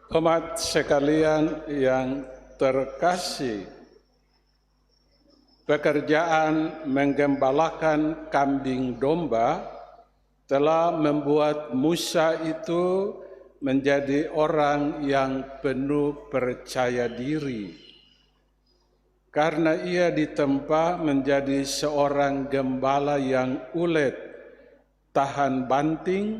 Umat sekalian yang terkasih, pekerjaan menggembalakan kambing domba telah membuat Musa itu menjadi orang yang penuh percaya diri. Karena ia ditempa menjadi seorang gembala yang ulet, tahan banting,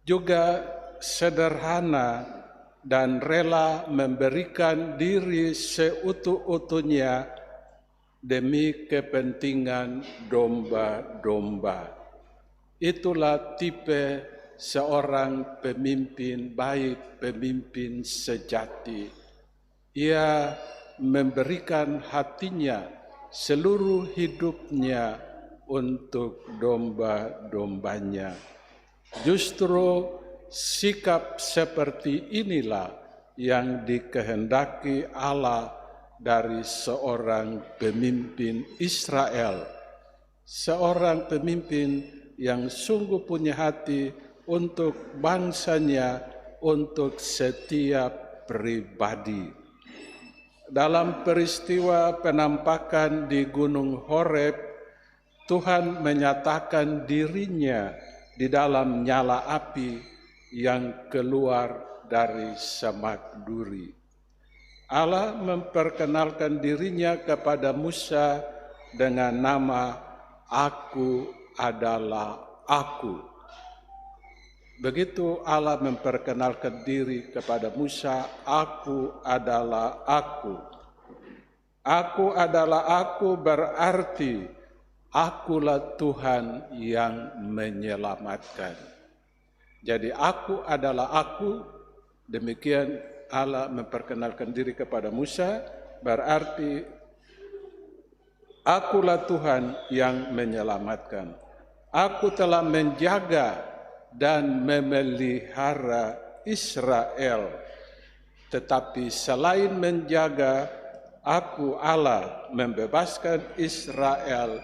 juga sederhana dan rela memberikan diri seutuh-utuhnya demi kepentingan domba-domba. Itulah tipe seorang pemimpin baik, pemimpin sejati. Ia memberikan hatinya, seluruh hidupnya untuk domba-dombanya. Justru sikap seperti inilah yang dikehendaki Allah dari seorang pemimpin Israel, seorang pemimpin yang sungguh punya hati untuk bangsanya, untuk setiap pribadi. Dalam peristiwa penampakan di Gunung Horeb, Tuhan menyatakan dirinya di dalam nyala api yang keluar dari semak duri. Allah memperkenalkan dirinya kepada Musa dengan nama Aku adalah Aku. Begitu Allah memperkenalkan diri kepada Musa, Aku adalah Aku. Aku adalah Aku berarti Akulah Tuhan yang menyelamatkan. Jadi Aku adalah Aku, demikian Allah memperkenalkan diri kepada Musa, berarti Akulah Tuhan yang menyelamatkan. Aku telah menjaga dan memelihara Israel. Tetapi selain menjaga, Aku Allah membebaskan Israel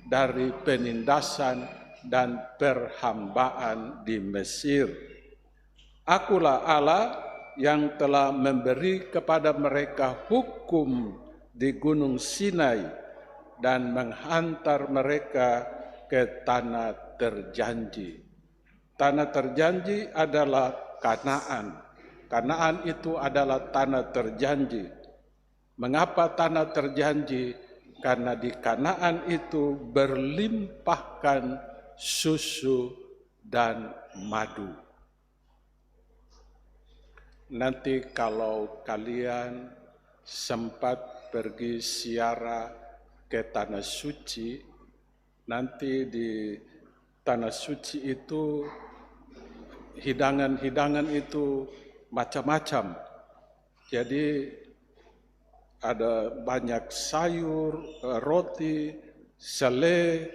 dari penindasan dan perhambaan di Mesir. Akulah Allah yang telah memberi kepada mereka hukum di Gunung Sinai dan menghantar mereka ke tanah terjanji. Tanah terjanji adalah Kanaan. Kanaan itu adalah tanah terjanji. Mengapa tanah terjanji? Karena di Kanaan itu berlimpahkan susu dan madu. Nanti kalau kalian sempat pergi ziarah ke Tanah Suci, nanti di Tanah Suci itu hidangan-hidangan itu macam-macam. Jadi ada banyak sayur, roti, selai,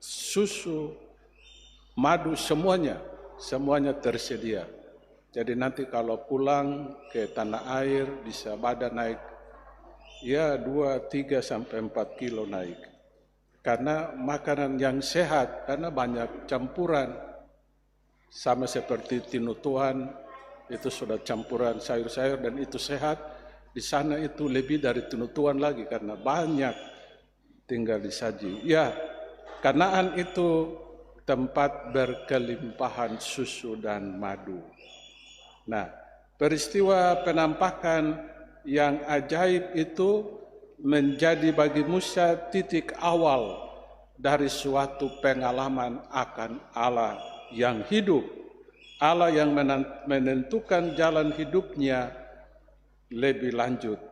susu, madu, semuanya tersedia. Jadi nanti kalau pulang ke tanah air bisa badan naik ya 2, 3 sampai 4 kilo naik. Karena makanan yang sehat, karena banyak campuran. Sama seperti tinutuan, itu sudah campuran sayur-sayur dan itu sehat. Di sana itu lebih dari tinutuan lagi karena banyak tinggal disaji. Ya, Kanaan itu tempat berkelimpahan susu dan madu. Nah, peristiwa penampakan yang ajaib itu menjadi bagi Musa titik awal dari suatu pengalaman akan Allah yang hidup, Allah yang menentukan jalan hidupnya lebih lanjut.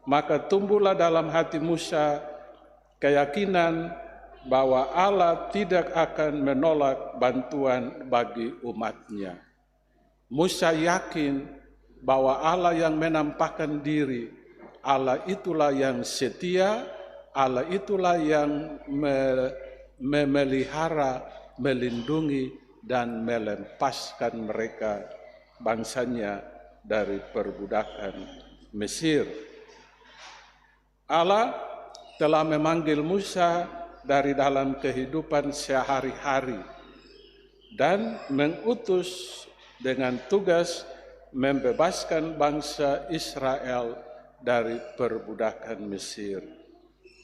Maka tumbuhlah dalam hati Musa keyakinan bahwa Allah tidak akan menolak bantuan bagi umatnya. Musa yakin bahwa Allah yang menampakkan diri, Allah itulah yang setia, Allah itulah yang memelihara, melindungi, dan melepaskan mereka, bangsanya, dari perbudakan Mesir. Allah telah memanggil Musa dari dalam kehidupan sehari-hari dan mengutus dengan tugas membebaskan bangsa Israel dari perbudakan Mesir.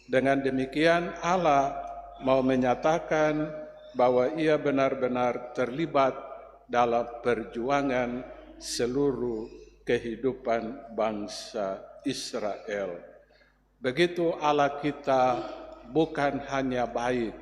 Dengan demikian Allah mau menyatakan bahwa Ia benar-benar terlibat dalam perjuangan seluruh kehidupan bangsa Israel. Begitu Allah kita bukan hanya baik,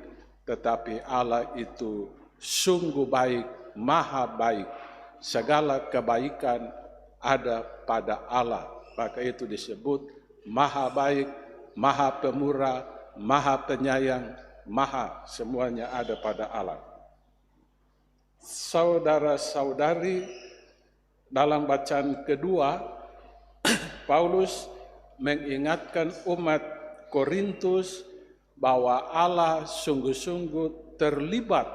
tetapi Allah itu sungguh baik, maha baik. Segala kebaikan ada pada Allah. Maka itu disebut maha baik, maha pemurah, maha penyayang, maha, semuanya ada pada Allah. Saudara-saudari, dalam bacaan kedua, Paulus mengingatkan umat Korintus bahwa Allah sungguh-sungguh terlibat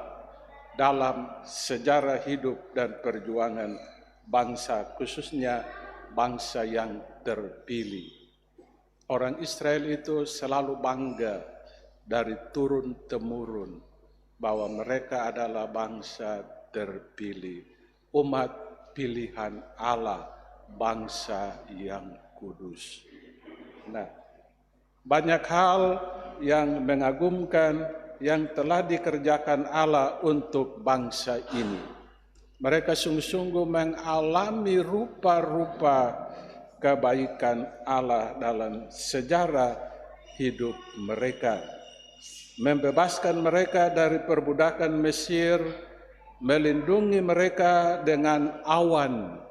dalam sejarah hidup dan perjuangan bangsa, khususnya bangsa yang terpilih. Orang Israel itu selalu bangga dari turun-temurun bahwa mereka adalah bangsa terpilih, umat pilihan Allah, bangsa yang kudus. Nah, banyak hal yang mengagumkan yang telah dikerjakan Allah untuk bangsa ini. Mereka sungguh-sungguh mengalami rupa-rupa kebaikan Allah dalam sejarah hidup mereka. Membebaskan mereka dari perbudakan Mesir, melindungi mereka dengan awan,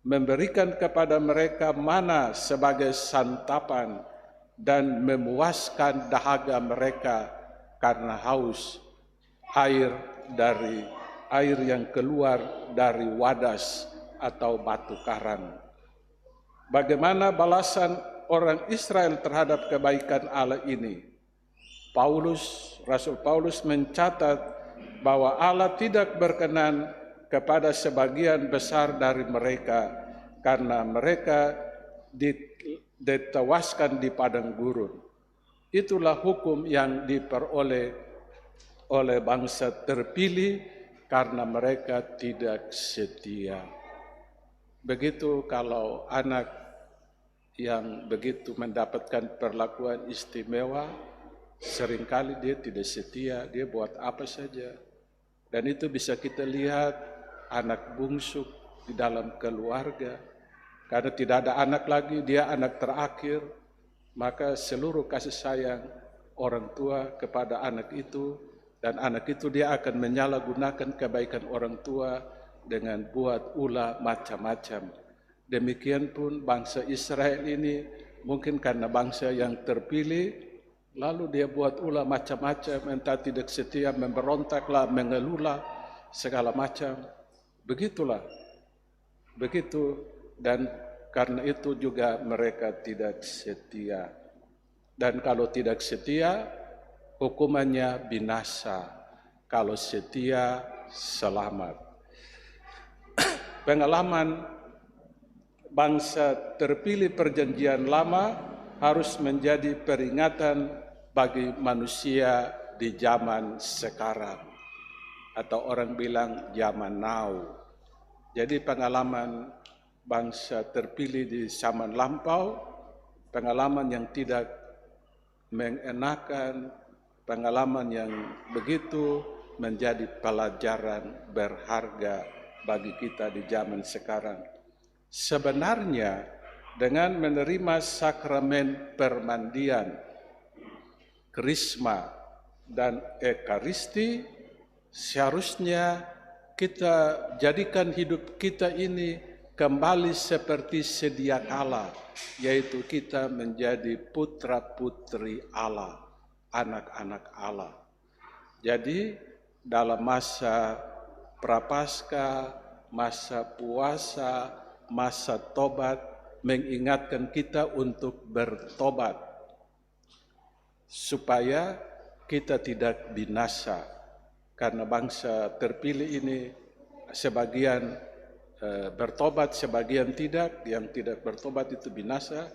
memberikan kepada mereka mana sebagai santapan, dan memuaskan dahaga mereka karena haus, air yang keluar dari wadas atau batu karang. Bagaimana balasan orang Israel terhadap kebaikan Allah ini? Rasul Paulus mencatat bahwa Allah tidak berkenan kepada sebagian besar dari mereka karena mereka ditewaskan di padang gurun. Itulah hukum yang diperoleh oleh bangsa terpilih karena mereka tidak setia. Begitu kalau anak yang begitu mendapatkan perlakuan istimewa, seringkali dia tidak setia, dia buat apa saja. Dan itu bisa kita lihat anak bungsu di dalam keluarga. Karena tidak ada anak lagi, dia anak terakhir, maka seluruh kasih sayang orang tua kepada anak itu, dan anak itu dia akan menyalahgunakan kebaikan orang tua dengan buat ulah macam-macam. Demikian pun bangsa Israel ini, mungkin karena bangsa yang terpilih, lalu dia buat ulah macam-macam, entah tidak setia, memberontaklah, mengeluhlah, segala macam. Begitulah, begitu. Dan karena itu juga mereka tidak setia. Dan kalau tidak setia, hukumannya binasa. Kalau setia, selamat. Pengalaman bangsa terpilih perjanjian lama harus menjadi peringatan bagi manusia di zaman sekarang. Atau orang bilang zaman now. Jadi pengalaman bangsa terpilih di zaman lampau, pengalaman yang tidak mengenakan, pengalaman yang begitu menjadi pelajaran berharga bagi kita di zaman sekarang. Sebenarnya dengan menerima sakramen permandian, krisma, dan ekaristi, seharusnya kita jadikan hidup kita ini kembali seperti sedia kala, yaitu kita menjadi putra-putri Allah, anak-anak Allah. Jadi dalam masa prapaskah, masa puasa, masa tobat, mengingatkan kita untuk bertobat, supaya kita tidak binasa. Karena bangsa terpilih ini sebagian bertobat, sebagian tidak. Yang tidak bertobat itu binasa,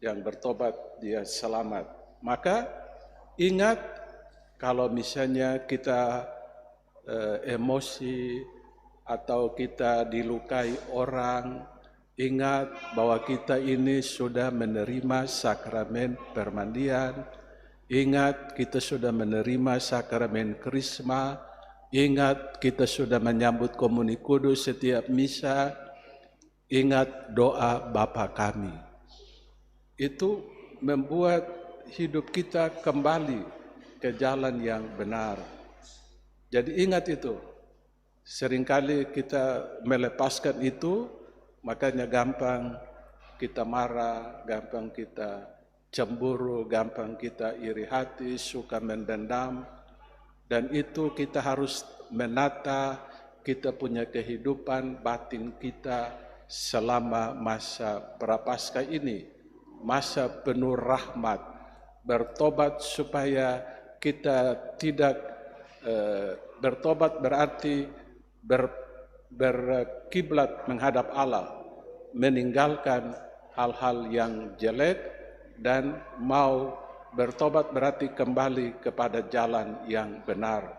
yang bertobat dia selamat. Maka ingat, kalau misalnya kita emosi, atau kita dilukai orang, ingat bahwa kita ini sudah menerima sakramen permandian, ingat kita sudah menerima sakramen krisma, ingat kita sudah menyambut komuni kudus setiap misa, ingat doa Bapa kami. Itu membuat hidup kita kembali ke jalan yang benar. Jadi ingat itu. Seringkali kita melepaskan itu, makanya gampang kita marah, gampang kita cemburu, gampang kita iri hati, suka mendendam. Dan itu kita harus menata kita punya kehidupan batin kita selama masa Prapaskah ini. Masa penuh rahmat, bertobat supaya kita tidak bertobat berarti berkiblat menghadap Allah, meninggalkan hal-hal yang jelek dan mau bertobat berarti kembali kepada jalan yang benar.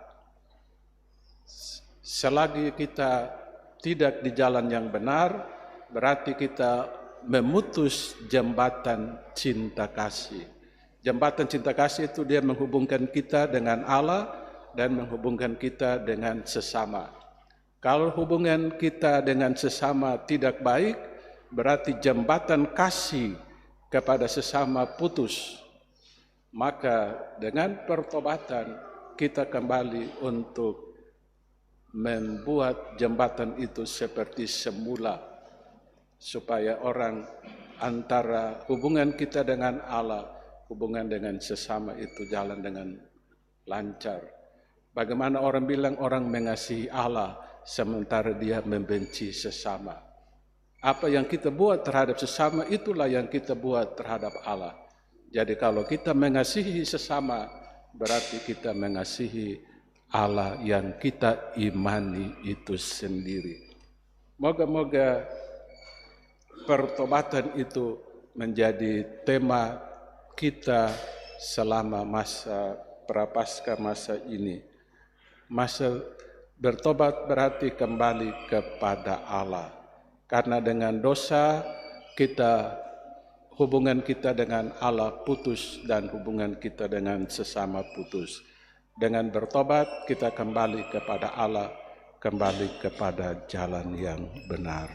Selagi kita tidak di jalan yang benar, berarti kita memutus jembatan cinta kasih. Jembatan cinta kasih itu dia menghubungkan kita dengan Allah dan menghubungkan kita dengan sesama. Kalau hubungan kita dengan sesama tidak baik, berarti jembatan kasih kepada sesama putus. Maka dengan pertobatan kita kembali untuk membuat jembatan itu seperti semula, supaya orang antara hubungan kita dengan Allah, hubungan dengan sesama itu jalan dengan lancar. Bagaimana orang bilang orang mengasihi Allah sementara dia membenci sesama. Apa yang kita buat terhadap sesama, itulah yang kita buat terhadap Allah. Jadi kalau kita mengasihi sesama, berarti kita mengasihi Allah yang kita imani itu sendiri. Moga-moga pertobatan itu menjadi tema kita selama masa Prapaskah masa ini. Masa bertobat berarti kembali kepada Allah. Karena dengan dosa hubungan kita dengan Allah putus dan hubungan kita dengan sesama putus. Dengan bertobat kita kembali kepada Allah, kembali kepada jalan yang benar.